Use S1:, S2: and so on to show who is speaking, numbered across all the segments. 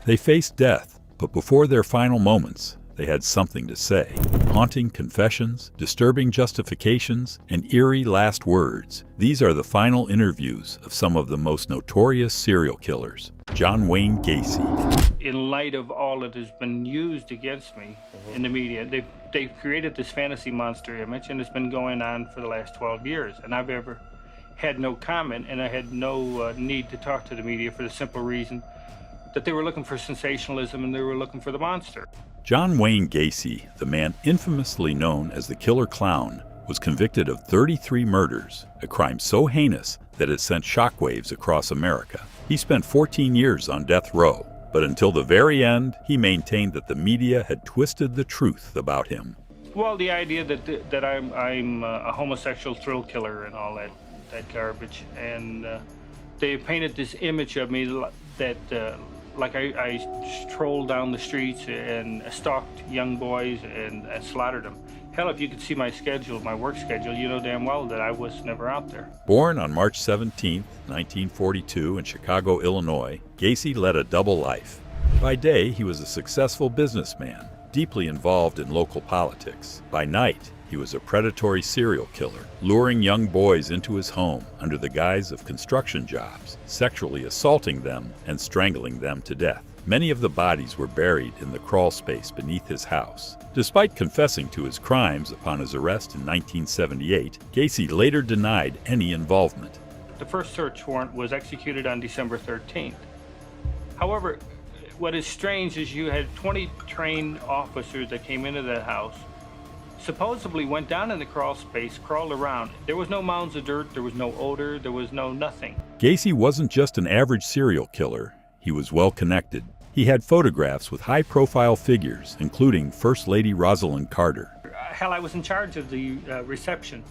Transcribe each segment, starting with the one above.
S1: They faced death, but before their final moments, they had something to say. Haunting confessions, disturbing justifications, and eerie last words. These are the final interviews of some of the most notorious serial killers. John Wayne Gacy.
S2: In light of all that has been used against me in the media, they've created this fantasy monster image, and it's been going on for the last 12 years. And I've ever had no comment, and I had no need to talk to the media for the simple reason that they were looking for sensationalism and they were looking for the monster.
S1: John Wayne Gacy, the man infamously known as the Killer Clown, was convicted of 33 murders, a crime so heinous that it sent shockwaves across America. He spent 14 years on death row, but until the very end, he maintained that the media had twisted the truth about him.
S2: Well, the idea that I'm a homosexual thrill killer and all that garbage, and they painted this image of me that like I strolled down the streets and stalked young boys and slaughtered them. Hell, if you could see my schedule, my work schedule, you know damn well that I was never out there.
S1: Born on March 17, 1942 in Chicago, Illinois, Gacy led a double life. By day, he was a successful businessman, deeply involved in local politics. By night, he was a predatory serial killer, luring young boys into his home under the guise of construction jobs, sexually assaulting them and strangling them to death. Many of the bodies were buried in the crawl space beneath his house. Despite confessing to his crimes upon his arrest in 1978, Gacy later denied any involvement.
S2: The first search warrant was executed on December 13th. However, what is strange is you had 20 trained officers that came into that house, supposedly went down in the crawl space, crawled around. There was no mounds of dirt, there was no odor, there was no nothing.
S1: Gacy wasn't just an average serial killer. He was well connected. He had photographs with high-profile figures, including First Lady Rosalind Carter.
S2: Hell, I was in charge of the reception.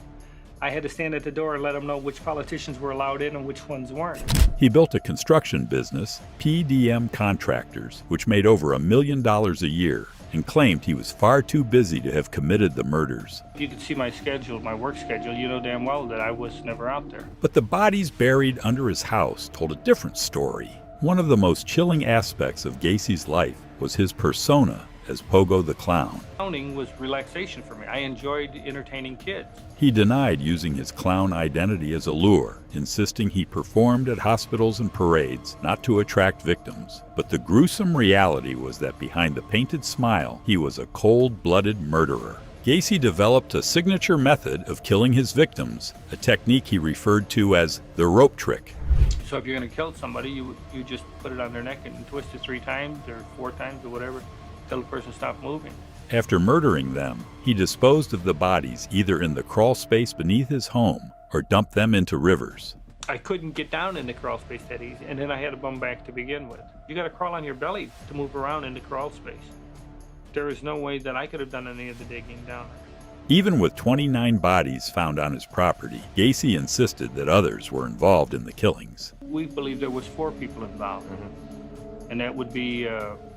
S2: I had to stand at the door and let them know which politicians were allowed in and which ones weren't.
S1: He built a construction business, PDM Contractors, which made over $1 million a year, and claimed he was far too busy to have committed the murders.
S2: If you could see my schedule, my work schedule, you know damn well that I was never out there.
S1: But the bodies buried under his house told a different story. One of the most chilling aspects of Gacy's life was his persona as Pogo the Clown.
S2: Clowning was relaxation for me. I enjoyed entertaining kids.
S1: He denied using his clown identity as a lure, insisting he performed at hospitals and parades not to attract victims. But the gruesome reality was that behind the painted smile, he was a cold-blooded murderer. Gacy developed a signature method of killing his victims, a technique he referred to as the rope trick.
S2: So if you're going to kill somebody, you just put it on their neck and twist it 3 times or 4 times or whatever, till the person stopped moving.
S1: After murdering them, he disposed of the bodies either in the crawl space beneath his home or dumped them into rivers.
S2: I couldn't get down in the crawl space that easy, and then I had to bum back to begin with. You got to crawl on your belly to move around in the crawl space. There is no way that I could have done any of the digging down there.
S1: Even with 29 bodies found on his property, Gacy insisted that others were involved in the killings.
S2: We believe there was 4 people involved, and that would be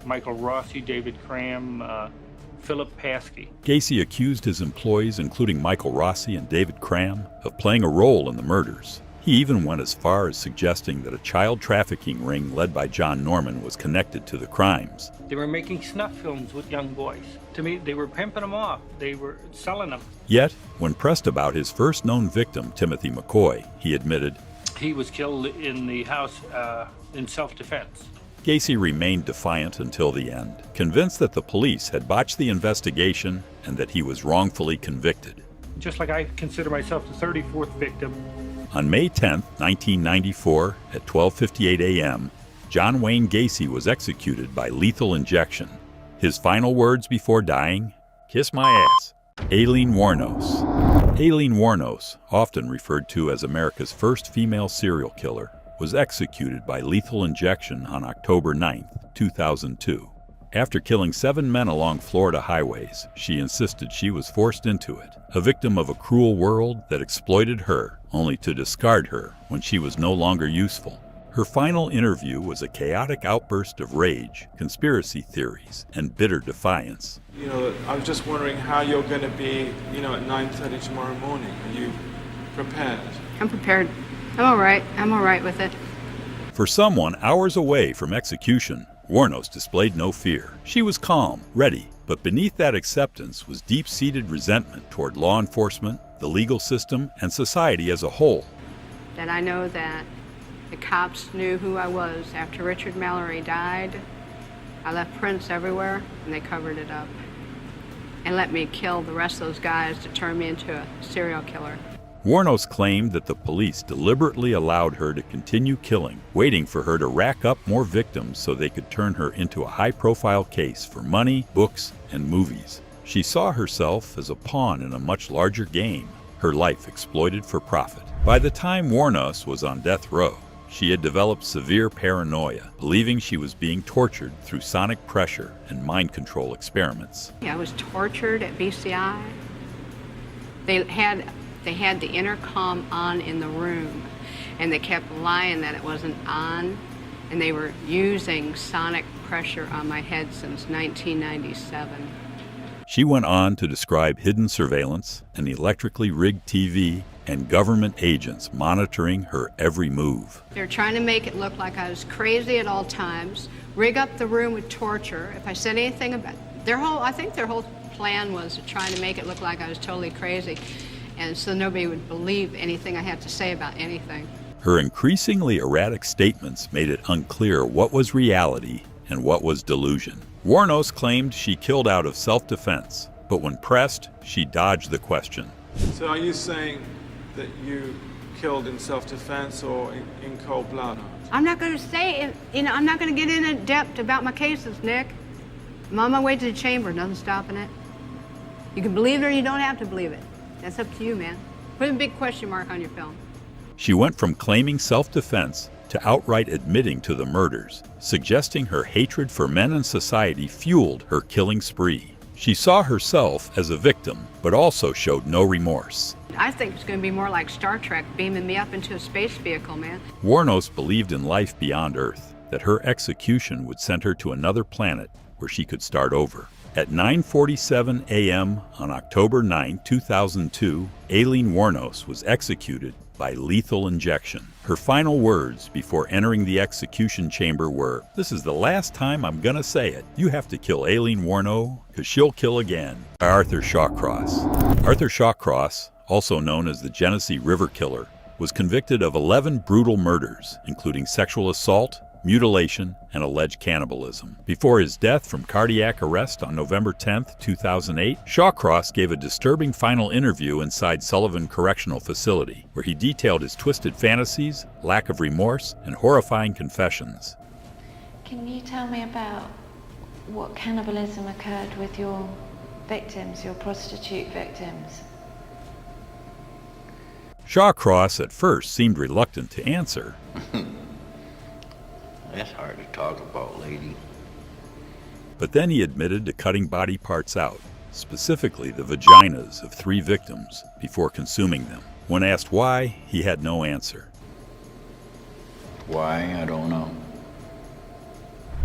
S2: Michael Rossi, David Cram, Philip Paskey.
S1: Gacy accused his employees, including Michael Rossi and David Cram, of playing a role in the murders. He even went as far as suggesting that a child trafficking ring led by John Norman was connected to the crimes.
S2: They were making snuff films with young boys. To me, they were pimping them off. They were selling them.
S1: Yet, when pressed about his first known victim, Timothy McCoy, he admitted,
S2: he was killed in the house in self-defense.
S1: Gacy remained defiant until the end, convinced that the police had botched the investigation and that he was wrongfully convicted.
S2: Just like I consider myself the 34th victim.
S1: On May 10, 1994, at 12:58 a.m., John Wayne Gacy was executed by lethal injection. His final words before dying, "Kiss my ass." Ailien Waros. Ailien Waros, often referred to as America's first female serial killer, was executed by lethal injection on October 9, 2002. After killing 7 men along Florida highways, she insisted she was forced into it, a victim of a cruel world that exploited her, only to discard her when she was no longer useful. Her final interview was a chaotic outburst of rage, conspiracy theories, and bitter defiance.
S3: I was just wondering how you're going to be, at 9:30 tomorrow morning. Are you prepared?
S4: I'm prepared. I'm all right. I'm all right with it.
S1: For someone hours away from execution, Waros displayed no fear. She was calm, ready, but beneath that acceptance was deep-seated resentment toward law enforcement, the legal system, and society as a whole.
S4: That I know that the cops knew who I was. After Richard Mallory died, I left prints everywhere, and they covered it up and let me kill the rest of those guys to turn me into a serial killer.
S1: Waros claimed that the police deliberately allowed her to continue killing, waiting for her to rack up more victims so they could turn her into a high-profile case for money, books, and movies. She saw herself as a pawn in a much larger game, her life exploited for profit. By the time Waros was on death row, she had developed severe paranoia, believing she was being tortured through sonic pressure and mind control experiments.
S4: I was tortured at BCI. They had the intercom on in the room, and they kept lying that it wasn't on, and they were using sonic pressure on my head since 1997.
S1: She went on to describe hidden surveillance, an electrically rigged TV, and government agents monitoring her every move.
S4: They're trying to make it look like I was crazy at all times, rig up the room with torture. If I said anything about I think their whole plan was to try to make it look like I was totally crazy, and so nobody would believe anything I had to say about anything.
S1: Her increasingly erratic statements made it unclear what was reality and what was delusion. Waros claimed she killed out of self-defense, but when pressed, she dodged the question.
S3: So are you saying that you killed in self-defense or in cold blood?
S4: I'm not going to say, I'm not going to get in depth about my cases, Nick. I'm on my way to the chamber, nothing stopping it. You can believe it or you don't have to believe it. That's up to you, man. Put a big question mark on your film.
S1: She went from claiming self-defense to outright admitting to the murders, suggesting her hatred for men and society fueled her killing spree. She saw herself as a victim, but also showed no remorse.
S4: I think it's going to be more like Star Trek beaming me up into a space vehicle, man.
S1: Waros believed in life beyond Earth, that her execution would send her to another planet where she could start over. At 9:47 a.m. on October 9, 2002, Ailien Waros was executed by lethal injection. Her final words before entering the execution chamber were, "This is the last time I'm gonna say it. You have to kill Ailien Waros, because she'll kill again." By Arthur Shawcross. Arthur Shawcross, also known as the Genesee River Killer, was convicted of 11 brutal murders, including sexual assault, mutilation, and alleged cannibalism. Before his death from cardiac arrest on November 10, 2008, Shawcross gave a disturbing final interview inside Sullivan Correctional Facility, where he detailed his twisted fantasies, lack of remorse, and horrifying confessions.
S5: Can you tell me about what cannibalism occurred with your victims, your prostitute victims?
S1: Shawcross at first seemed reluctant to answer.
S6: That's hard to talk about, lady.
S1: But then he admitted to cutting body parts out, specifically the vaginas of 3 victims, before consuming them. When asked why, he had no answer.
S6: Why? I don't know.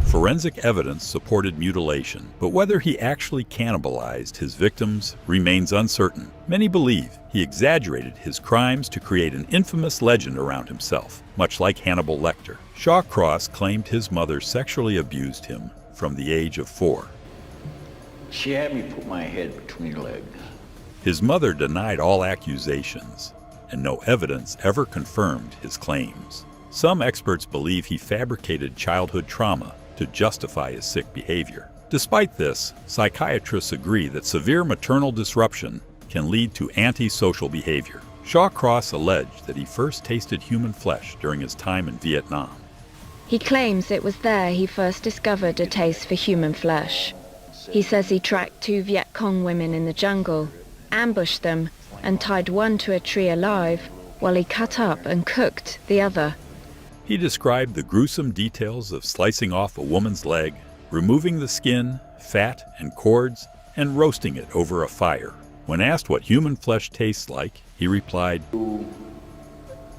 S1: Forensic evidence supported mutilation, but whether he actually cannibalized his victims remains uncertain. Many believe he exaggerated his crimes to create an infamous legend around himself, much like Hannibal Lecter. Shawcross claimed his mother sexually abused him from the age of 4.
S6: She had me put my head between her legs.
S1: His mother denied all accusations, and no evidence ever confirmed his claims. Some experts believe he fabricated childhood trauma to justify his sick behavior. Despite this, psychiatrists agree that severe maternal disruption can lead to antisocial behavior. Shawcross alleged that he first tasted human flesh during his time in Vietnam.
S7: He claims it was there he first discovered a taste for human flesh. He says he tracked 2 Viet Cong women in the jungle, ambushed them, and tied one to a tree alive, while he cut up and cooked the other.
S1: He described the gruesome details of slicing off a woman's leg, removing the skin, fat, and cords, and roasting it over a fire. When asked what human flesh tastes like, he replied,
S6: You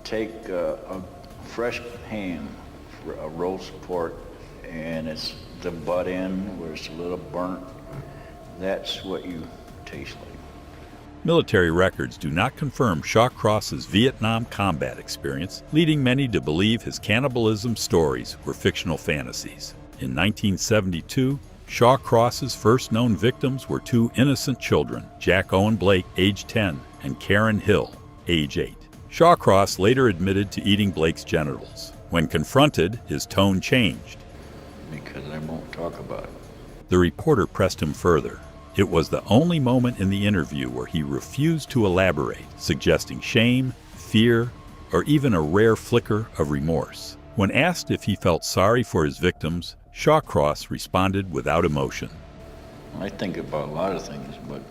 S6: take a fresh ham, a roast pork, and it's the butt end where it's a little burnt. That's what you taste like.
S1: Military records do not confirm Shawcross's Vietnam combat experience, leading many to believe his cannibalism stories were fictional fantasies. In 1972, Shawcross's first known victims were two innocent children, Jack Owen Blake, age 10, and Karen Hill, age 8. Shawcross later admitted to eating Blake's genitals. When confronted, his tone changed.
S6: Because I won't talk about it.
S1: The reporter pressed him further. It was the only moment in the interview where he refused to elaborate, suggesting shame, fear, or even a rare flicker of remorse. When asked if he felt sorry for his victims, Shawcross responded without emotion.
S6: I think about a lot of things, but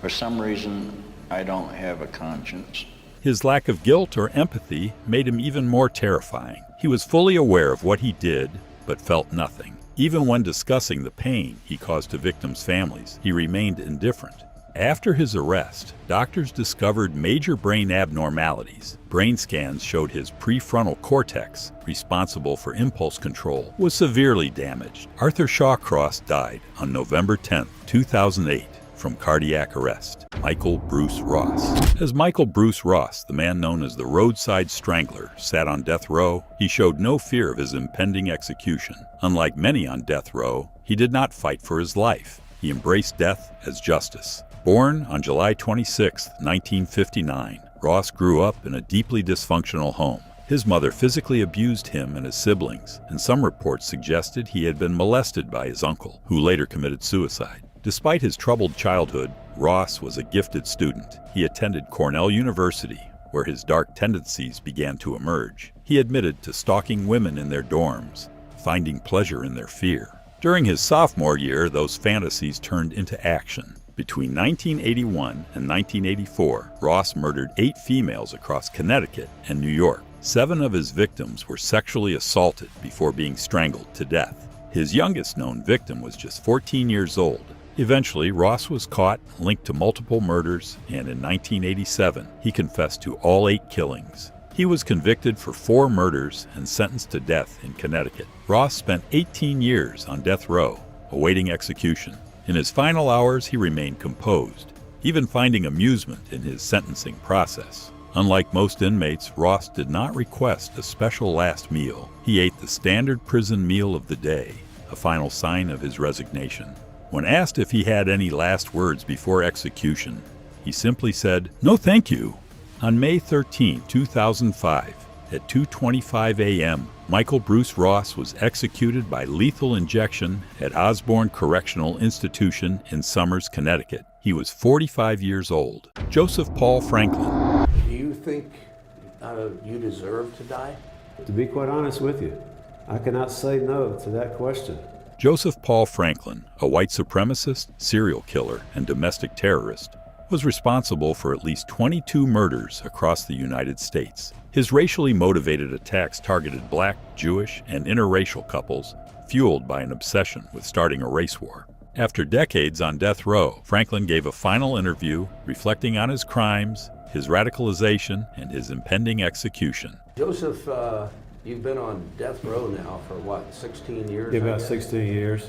S6: for some reason, I don't have a conscience.
S1: His lack of guilt or empathy made him even more terrifying. He was fully aware of what he did, but felt nothing. Even when discussing the pain he caused to victims' families, he remained indifferent. After his arrest, doctors discovered major brain abnormalities. Brain scans showed his prefrontal cortex, responsible for impulse control, was severely damaged. Arthur Shawcross died on November 10, 2008, from cardiac arrest. Michael Bruce Ross. As Michael Bruce Ross, the man known as the Roadside Strangler, sat on death row, he showed no fear of his impending execution. Unlike many on death row, he did not fight for his life. He embraced death as justice. Born on July 26, 1959, Ross grew up in a deeply dysfunctional home. His mother physically abused him and his siblings, and some reports suggested he had been molested by his uncle, who later committed suicide. Despite his troubled childhood, Ross was a gifted student. He attended Cornell University, where his dark tendencies began to emerge. He admitted to stalking women in their dorms, finding pleasure in their fear. During his sophomore year, those fantasies turned into action. Between 1981 and 1984, Ross murdered 8 females across Connecticut and New York. 7 of his victims were sexually assaulted before being strangled to death. His youngest known victim was just 14 years old. Eventually, Ross was caught, linked to multiple murders, and in 1987, he confessed to all 8 killings. He was convicted for 4 murders and sentenced to death in Connecticut. Ross spent 18 years on death row, awaiting execution. In his final hours, he remained composed, even finding amusement in his sentencing process. Unlike most inmates, Ross did not request a special last meal. He ate the standard prison meal of the day, a final sign of his resignation. When asked if he had any last words before execution, he simply said, "No, thank you." On May 13, 2005, at 2:25 a.m., Michael Bruce Ross was executed by lethal injection at Osborne Correctional Institution in Somers, Connecticut. He was 45 years old. Joseph Paul Franklin.
S8: Do you think you deserve to die?
S9: To be quite honest with you, I cannot say no to that question.
S1: Joseph Paul Franklin, a white supremacist, serial killer, and domestic terrorist, was responsible for at least 22 murders across the United States. His racially motivated attacks targeted black, Jewish, and interracial couples, fueled by an obsession with starting a race war. After decades on death row, Franklin gave a final interview reflecting on his crimes, his radicalization, and his impending execution.
S8: Joseph, you've been on death row now for what, 16 years?
S9: Yeah, about 16 years.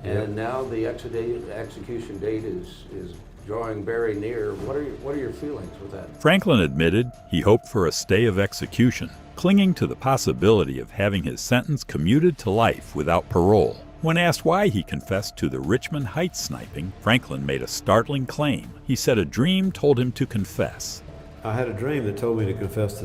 S8: And now the execution date is drawing very near. What are your feelings with that?
S1: Franklin admitted he hoped for a stay of execution, clinging to the possibility of having his sentence commuted to life without parole. When asked why he confessed to the Richmond Heights sniping, Franklin made a startling claim. He said a dream told him to confess.
S9: I had a dream that told me to confess to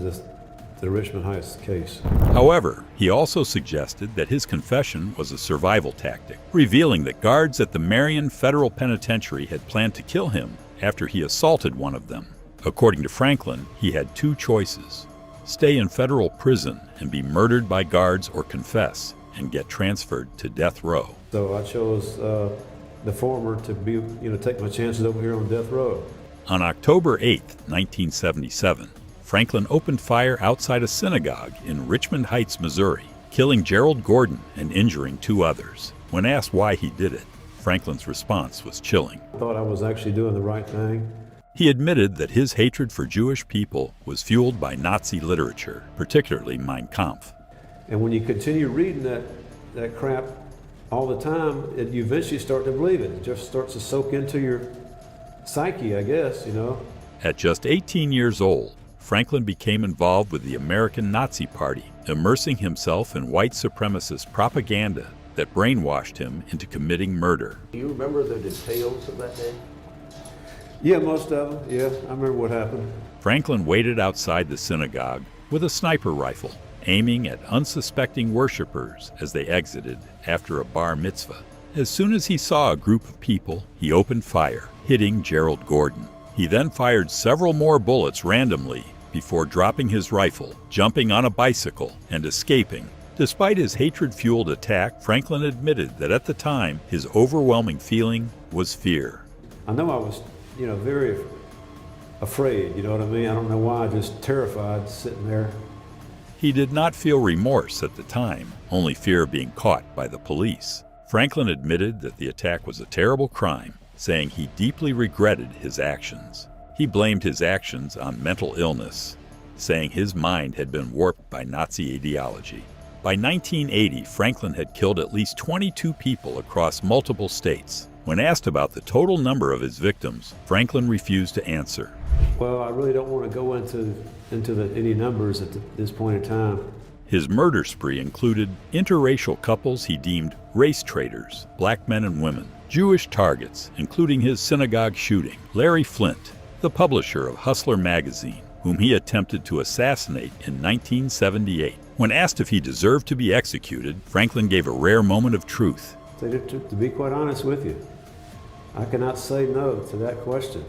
S9: the Richmond Heights case.
S1: However, he also suggested that his confession was a survival tactic, revealing that guards at the Marion Federal Penitentiary had planned to kill him after he assaulted one of them. According to Franklin, he had 2 choices: stay in federal prison and be murdered by guards, or confess and get transferred to death row.
S9: So I chose the former to be, take my chances over here on death row.
S1: On October 8, 1977, Franklin opened fire outside a synagogue in Richmond Heights, Missouri, killing Gerald Gordon and injuring 2 others. When asked why he did it, Franklin's response was chilling.
S9: I thought I was actually doing the right thing.
S1: He admitted that his hatred for Jewish people was fueled by Nazi literature, particularly Mein Kampf.
S9: And when you continue reading that crap all the time, you eventually start to believe it. It just starts to soak into your psyche, I guess,
S1: At just 18 years old, Franklin became involved with the American Nazi Party, immersing himself in white supremacist propaganda that brainwashed him into committing murder.
S8: Do you remember the details of that day?
S9: Yeah, most of them. Yeah, I remember what happened.
S1: Franklin waited outside the synagogue with a sniper rifle, aiming at unsuspecting worshipers as they exited after a bar mitzvah. As soon as he saw a group of people, he opened fire, hitting Gerald Gordon. He then fired several more bullets randomly before dropping his rifle, jumping on a bicycle, and escaping. Despite his hatred-fueled attack, Franklin admitted that at the time, his overwhelming feeling was fear.
S9: I know I was, very afraid, you know what I mean? I don't know why, just terrified sitting there.
S1: He did not feel remorse at the time, only fear of being caught by the police. Franklin admitted that the attack was a terrible crime, saying he deeply regretted his actions. He blamed his actions on mental illness, saying his mind had been warped by Nazi ideology. By 1980, Franklin had killed at least 22 people across multiple states. When asked about the total number of his victims, Franklin refused to answer.
S9: Well, I really don't want to go into any numbers at this point in time.
S1: His murder spree included interracial couples he deemed race traitors, black men and women, Jewish targets, including his synagogue shooting, Larry Flint, the publisher of Hustler magazine, whom he attempted to assassinate in 1978. When asked if he deserved to be executed, Franklin gave a rare moment of truth.
S9: To be quite honest with you, I cannot say no to that question.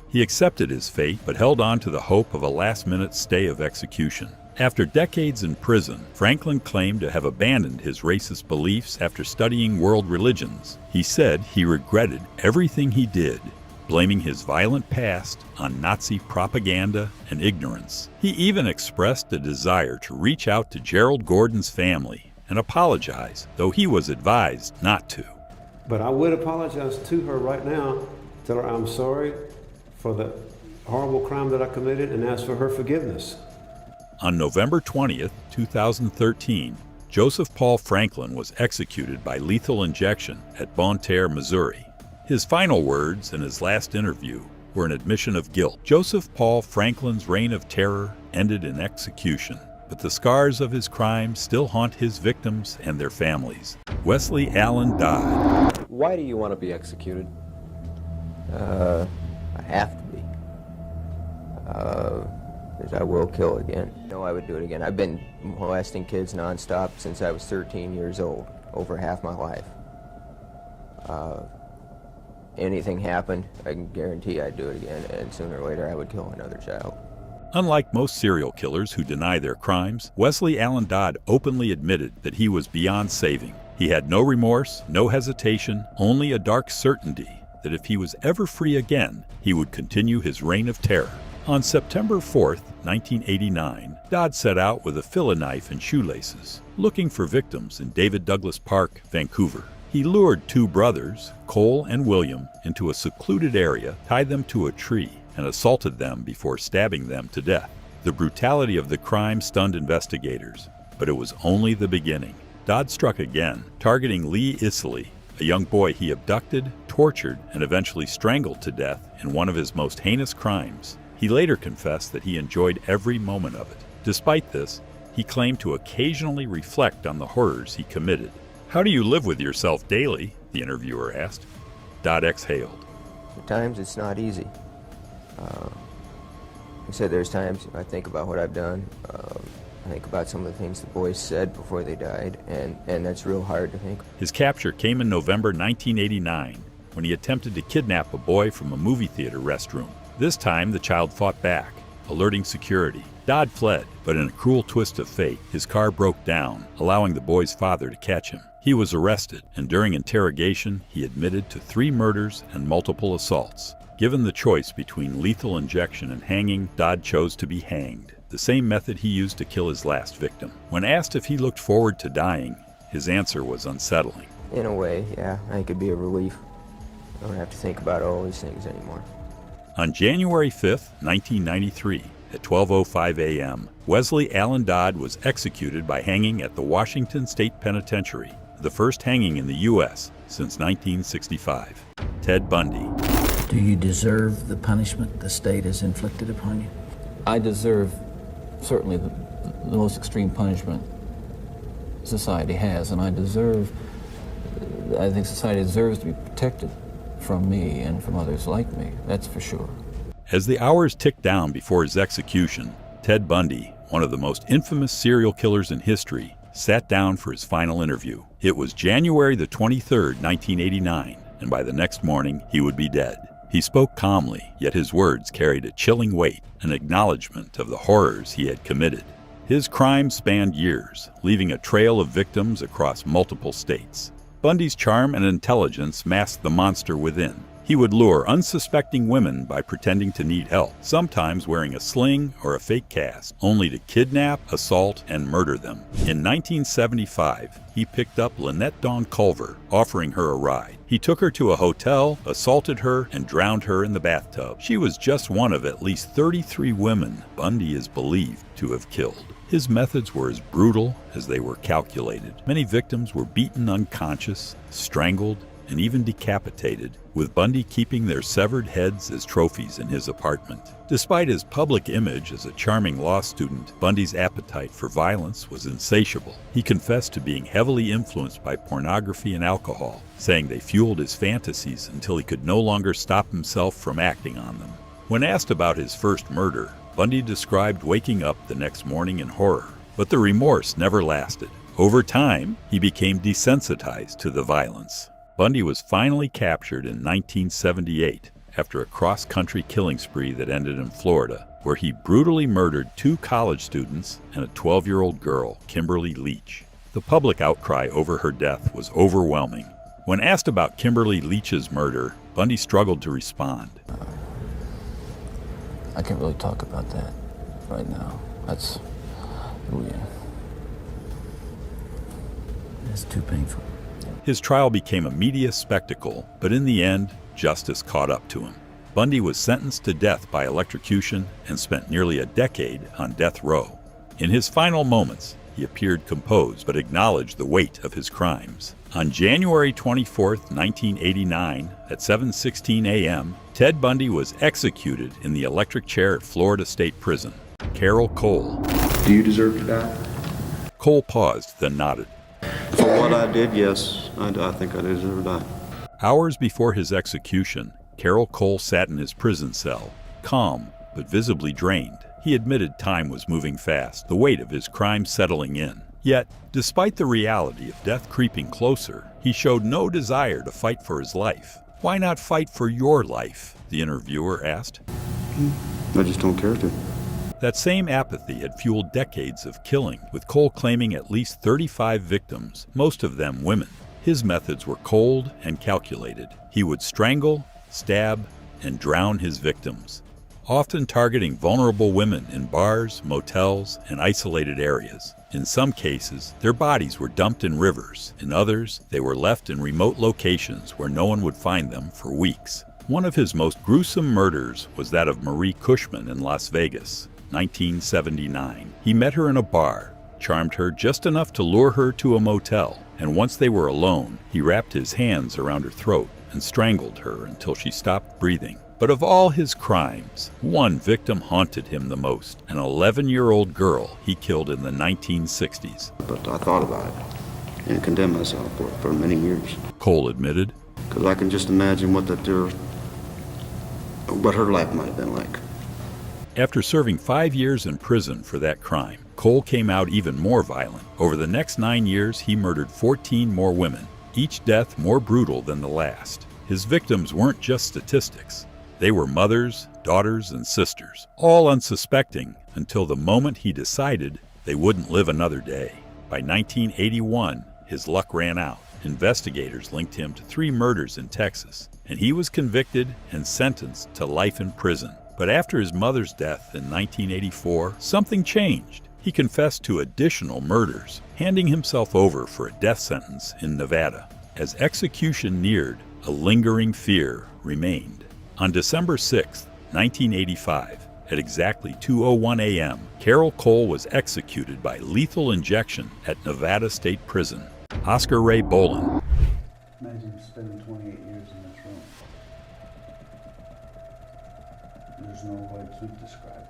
S1: He accepted his fate, but held on to the hope of a last-minute stay of execution. After decades in prison, Franklin claimed to have abandoned his racist beliefs after studying world religions. He said he regretted everything he did, blaming his violent past on Nazi propaganda and ignorance. He even expressed a desire to reach out to Gerald Gordon's family and apologize, though he was advised not to.
S9: But I would apologize to her right now, tell her I'm sorry for the horrible crime that I committed and ask for her forgiveness.
S1: On November 20th, 2013, Joseph Paul Franklin was executed by lethal injection at Bonne Terre, Missouri. His final words in his last interview were an admission of guilt. Joseph Paul Franklin's reign of terror ended in execution, but the scars of his crimes still haunt his victims and their families. Wesley Allen Dodd.
S10: Why do you want to be executed?
S11: I have to be. Because I will kill again. No, I would do it again. I've been molesting kids nonstop since I was 13 years old, over half my life. Anything happened, I can guarantee I'd do it again, and sooner or later I would kill another child.
S1: Unlike most serial killers who deny their crimes, Wesley Allen Dodd openly admitted that he was beyond saving. He had no remorse, no hesitation, only a dark certainty that if he was ever free again, he would continue his reign of terror. On September 4th, 1989, Dodd set out with a filler knife and shoelaces, looking for victims in David Douglas Park, Vancouver. He lured two brothers, Cole and William, into a secluded area, tied them to a tree, and assaulted them before stabbing them to death. The brutality of the crime stunned investigators, but it was only the beginning. Dodd struck again, targeting Lee Isley, a young boy he abducted, tortured, and eventually strangled to death in one of his most heinous crimes. He later confessed that he enjoyed every moment of it. Despite this, he claimed to occasionally reflect on the horrors he committed. "How do you live with yourself daily?" the interviewer asked. Dodd exhaled.
S11: At times it's not easy. I said there's times I think about what I've done. I think about some of the things the boys said before they died, and that's real hard to think.
S1: His capture came in November 1989, when he attempted to kidnap a boy from a movie theater restroom. This time, the child fought back, alerting security. Dodd fled, but in a cruel twist of fate, his car broke down, allowing the boy's father to catch him. He was arrested, and during interrogation, he admitted to 3 murders and multiple assaults. Given the choice between lethal injection and hanging, Dodd chose to be hanged, the same method he used to kill his last victim. When asked if he looked forward to dying, his answer was unsettling.
S11: In a way, yeah, I think it'd be a relief. I don't have to think about all these things anymore.
S1: On January 5th, 1993, at 12:05 a.m., Wesley Allen Dodd was executed by hanging at the Washington State Penitentiary, the first hanging in the U.S. since 1965. Ted Bundy.
S12: Do you deserve the punishment the state has inflicted upon you?
S10: I deserve certainly the most extreme punishment society has, and I think society deserves to be protected from me and from others like me, that's for sure.
S1: As the hours ticked down before his execution, Ted Bundy, one of the most infamous serial killers in history, sat down for his final interview. It was January the 23rd, 1989, and by the next morning, he would be dead. He spoke calmly, yet his words carried a chilling weight, an acknowledgement of the horrors he had committed. His crimes spanned years, leaving a trail of victims across multiple states. Bundy's charm and intelligence masked the monster within. He would lure unsuspecting women by pretending to need help, sometimes wearing a sling or a fake cast, only to kidnap, assault, and murder them. In 1975, he picked up Lynette Dawn Culver, offering her a ride. He took her to a hotel, assaulted her, and drowned her in the bathtub. She was just one of at least 33 women Bundy is believed to have killed. His methods were as brutal as they were calculated. Many victims were beaten unconscious, strangled, and even decapitated, with Bundy keeping their severed heads as trophies in his apartment. Despite his public image as a charming law student, Bundy's appetite for violence was insatiable. He confessed to being heavily influenced by pornography and alcohol, saying they fueled his fantasies until he could no longer stop himself from acting on them. When asked about his first murder, Bundy described waking up the next morning in horror, but the remorse never lasted. Over time, he became desensitized to the violence. Bundy was finally captured in 1978 after a cross-country killing spree that ended in Florida, where he brutally murdered 2 college students and a 12-year-old girl, Kimberly Leach. The public outcry over her death was overwhelming. When asked about Kimberly Leach's murder, Bundy struggled to respond.
S10: I can't really talk about that right now. That's
S12: too painful.
S1: His trial became a media spectacle, but in the end, justice caught up to him. Bundy was sentenced to death by electrocution and spent nearly a decade on death row. In his final moments, he appeared composed but acknowledged the weight of his crimes. On January 24, 1989, at 7:16 a.m., Ted Bundy was executed in the electric chair at Florida State Prison. Carol Cole.
S13: Do you deserve to die?
S1: Cole paused, then nodded.
S13: For what I did, yes, I think I deserve to die.
S1: Hours before his execution, Carol Cole sat in his prison cell, calm but visibly drained. He admitted time was moving fast, the weight of his crime settling in. Yet, despite the reality of death creeping closer, he showed no desire to fight for his life. Why not fight for your life? The interviewer asked.
S13: I just don't care to.
S1: That same apathy had fueled decades of killing, with Cole claiming at least 35 victims, most of them women. His methods were cold and calculated. He would strangle, stab, and drown his victims, often targeting vulnerable women in bars, motels, and isolated areas. In some cases, their bodies were dumped in rivers. In others, they were left in remote locations where no one would find them for weeks. One of his most gruesome murders was that of Marie Cushman in Las Vegas, 1979. He met her in a bar, charmed her just enough to lure her to a motel, and once they were alone, he wrapped his hands around her throat and strangled her until she stopped breathing. But of all his crimes, one victim haunted him the most, an 11-year-old girl he killed in the 1960s.
S13: But I thought about it and condemned myself for many years.
S1: Cole admitted.
S13: Because I can just imagine what her life might have been like.
S1: After serving 5 years in prison for that crime, Cole came out even more violent. Over the next 9 years, he murdered 14 more women, each death more brutal than the last. His victims weren't just statistics. They were mothers, daughters, and sisters, all unsuspecting until the moment he decided they wouldn't live another day. By 1981, his luck ran out. Investigators linked him to 3 murders in Texas, and he was convicted and sentenced to life in prison. But after his mother's death in 1984, something changed. He confessed to additional murders, handing himself over for a death sentence in Nevada. As execution neared, a lingering fear remained. On December 6, 1985, at exactly 2:01 a.m., Carol Cole was executed by lethal injection at Nevada State Prison. Oscar Ray Bolan.
S14: Imagine spending 28 years in this room. There's no way to describe it.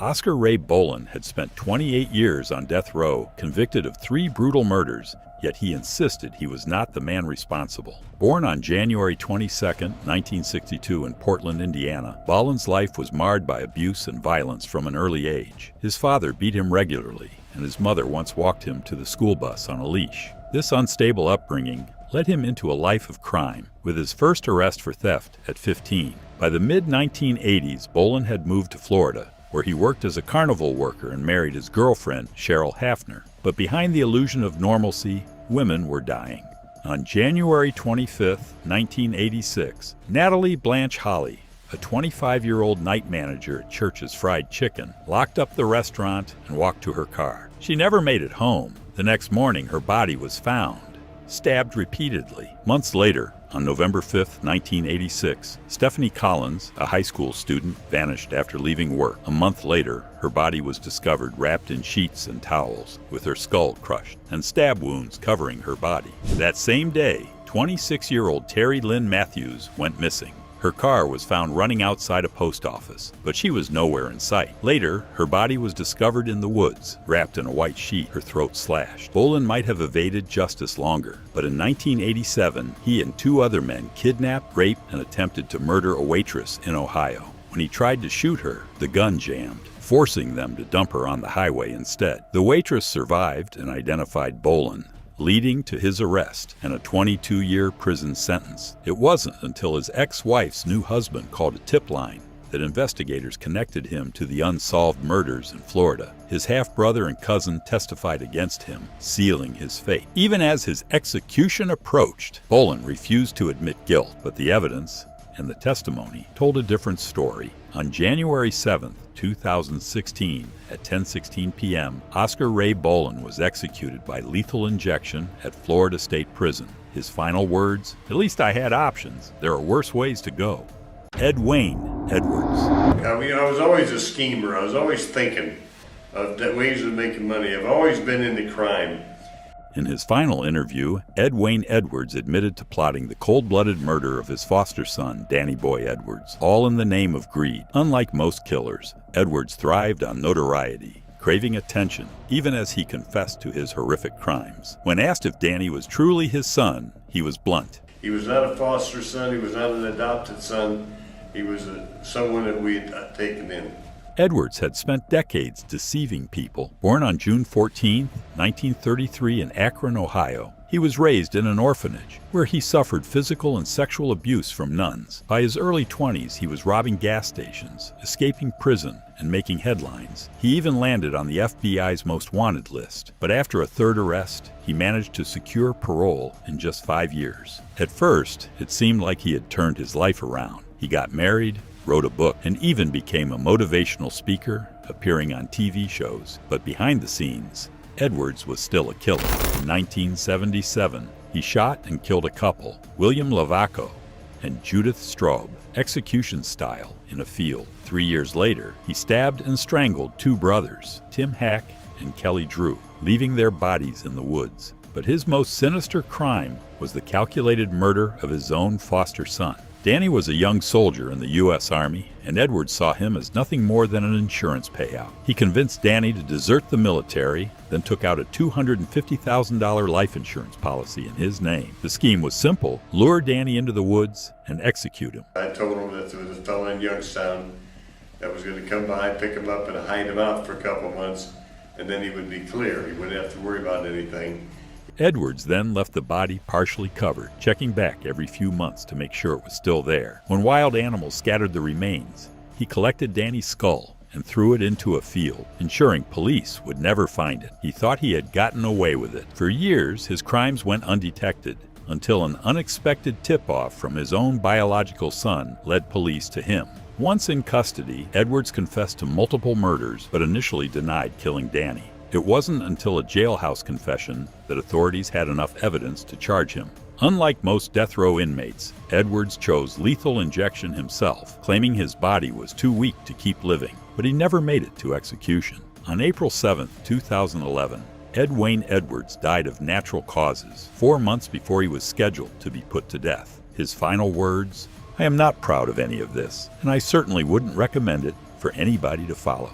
S1: Oscar Ray Bolan had spent 28 years on death row, convicted of 3 brutal murders, yet he insisted he was not the man responsible. Born on January 22, 1962 in Portland, Indiana, Bolan's life was marred by abuse and violence from an early age. His father beat him regularly, and his mother once walked him to the school bus on a leash. This unstable upbringing led him into a life of crime, with his first arrest for theft at 15. By the mid-1980s, Bolan had moved to Florida, where he worked as a carnival worker and married his girlfriend, Cheryl Hafner. But behind the illusion of normalcy, women were dying. On January 25, 1986, Natalie Blanche Holly, a 25-year-old night manager at Church's Fried Chicken, locked up the restaurant and walked to her car. She never made it home. The next morning, her body was found, stabbed repeatedly. Months later, on November 5, 1986, Stephanie Collins, a high school student, vanished after leaving work. A month later, her body was discovered wrapped in sheets and towels, with her skull crushed, and stab wounds covering her body. That same day, 26-year-old Terry Lynn Matthews went missing. Her car was found running outside a post office, but she was nowhere in sight. Later, her body was discovered in the woods, wrapped in a white sheet, her throat slashed. Bolan might have evaded justice longer, but in 1987, he and 2 other men kidnapped, raped, and attempted to murder a waitress in Ohio. When he tried to shoot her, the gun jammed, forcing them to dump her on the highway instead. The waitress survived and identified Bolan, leading to his arrest and a 22-year prison sentence. It wasn't until his ex-wife's new husband called a tip line that investigators connected him to the unsolved murders in Florida. His half-brother and cousin testified against him, sealing his fate. Even as his execution approached, Bolan refused to admit guilt, but the evidence and the testimony told a different story. On January 7, 2016, at 10:16 p.m., Oscar Ray Bolan was executed by lethal injection at Florida State Prison. His final words, "At least I had options. There are worse ways to go." Ed Wayne Edwards.
S15: I was always a schemer. I was always thinking of ways of making money. I've always been into crime.
S1: In his final interview, Ed Wayne Edwards admitted to plotting the cold-blooded murder of his foster son, Danny Boy Edwards, all in the name of greed. Unlike most killers, Edwards thrived on notoriety, craving attention, even as he confessed to his horrific crimes. When asked if Danny was truly his son, he was blunt.
S15: He was not a foster son. He was not an adopted son. He was someone that we had taken in.
S1: Edwards had spent decades deceiving people. Born on June 14, 1933 in Akron, Ohio, he was raised in an orphanage where he suffered physical and sexual abuse from nuns. By his early 20s, he was robbing gas stations, escaping prison, and making headlines. He even landed on the FBI's most wanted list. But after a third arrest, he managed to secure parole in just 5 years. At first, it seemed like he had turned his life around. He got married, wrote a book, and even became a motivational speaker, appearing on TV shows. But behind the scenes, Edwards was still a killer. In 1977, he shot and killed a couple, William Lavaco and Judith Straub, execution style, in a field. 3 years later, he stabbed and strangled 2 brothers, Tim Hack and Kelly Drew, leaving their bodies in the woods. But his most sinister crime was the calculated murder of his own foster son. Danny was a young soldier in the U.S. Army, and Edwards saw him as nothing more than an insurance payout. He convinced Danny to desert the military, then took out a $250,000 life insurance policy in his name. The scheme was simple: lure Danny into the woods and execute him.
S15: I told him that there was a fellow in Youngstown that was going to come by, pick him up, and hide him out for a couple months, and then he would be clear. He wouldn't have to worry about anything.
S1: Edwards then left the body partially covered, checking back every few months to make sure it was still there. When wild animals scattered the remains, he collected Danny's skull and threw it into a field, ensuring police would never find it. He thought he had gotten away with it. For years, his crimes went undetected, until an unexpected tip-off from his own biological son led police to him. Once in custody, Edwards confessed to multiple murders, but initially denied killing Danny. It wasn't until a jailhouse confession that authorities had enough evidence to charge him. Unlike most death row inmates, Edwards chose lethal injection himself, claiming his body was too weak to keep living, but he never made it to execution. On April 7, 2011, Ed Wayne Edwards died of natural causes, 4 months before he was scheduled to be put to death. His final words, "I am not proud of any of this, and I certainly wouldn't recommend it for anybody to follow."